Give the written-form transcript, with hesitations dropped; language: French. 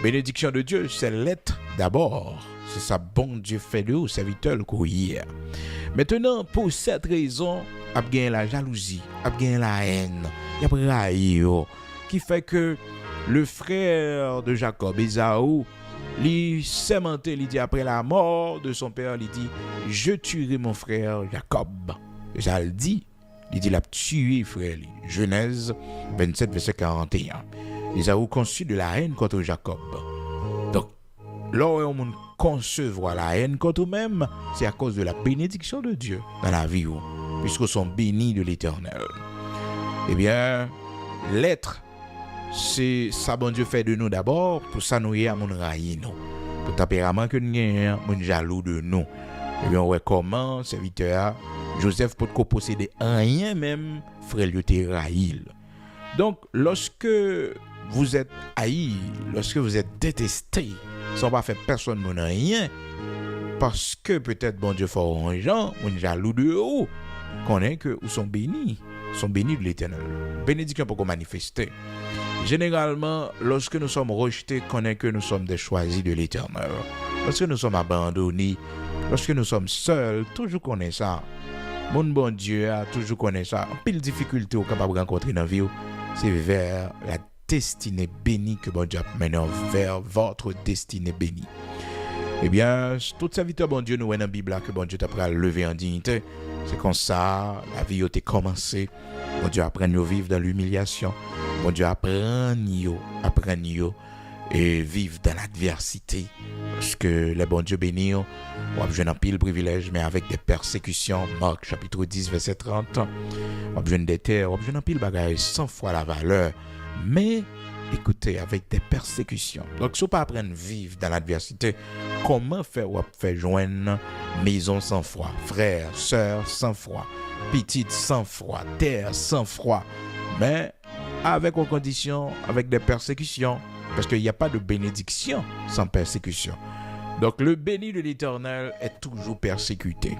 Bénédiction de Dieu, c'est l'être d'abord. C'est ça, bon Dieu fait de vous, serviteur le courrier. Maintenant, pour cette raison, il y a la jalousie, il y a la haine, il y a raille, qui fait que le frère de Jacob, Ésaü, lui sémenté, il dit après la mort de son père, il dit je tuerai mon frère Jacob. Ça le dit, il dit il a tué frère. Genèse 27 verset 41. Ésaü conçut de la haine contre Jacob. Donc, lorsqu'on concevoir la haine contre eux-mêmes, c'est à cause de la bénédiction de Dieu dans la vie, puisqu'ils sont bénis de l'Éternel. Eh bien, l'être, c'est ça bon Dieu fait de nous d'abord, pour ça nous y a mon raï nous. Pour tempérament que nous avons, mon jaloux de nous. Eh bien, on voit comment, serviteur, Joseph peut posséder rien même, frère, il était raïl. Donc, lorsque vous êtes haï, lorsque vous êtes détesté, sans pas faire personne mon rien, parce que peut-être bon Dieu fait un gens, mon jaloux de vous, connaît que vous sont bénis de l'Éternel. Bénédiction pour qu'on manifester. Généralement, lorsque nous sommes rejetés, connaît que nous sommes des choisis de l'Éternel. Lorsque nous sommes abandonnés, lorsque nous sommes seuls, toujours connaît ça. Mon bon Dieu a toujours connaît ça. En pile difficulté au capable de rencontrer dans la vie, c'est vers la destinée bénie que bon Dieu mène vers votre destinée bénie. Eh bien, tout serviteur bon Dieu nous voit dans la Bible que bon Dieu t'a pris lever en dignité. C'est comme ça, la vie a été commencée. Bon Dieu apprend à vivre dans l'humiliation. Bon Dieu apprend et vivre dans l'adversité. Parce que les bon Dieu bénis, on a besoin d'un pile privilège, mais avec des persécutions. Marc chapitre 10, verset 30. On a besoin des terres, on a besoin d'un pile bagaille 100 fois la valeur. Mais, écoutez, avec des persécutions. Donc, si on ne peut pas apprendre à vivre dans l'adversité, comment faire joindre maison sans froid, frère, sœur sans froid, petite sans froid, terre sans froid, mais avec aux conditions, avec des persécutions, parce qu'il n'y a pas de bénédiction sans persécution. Donc, le béni de l'Éternel est toujours persécuté.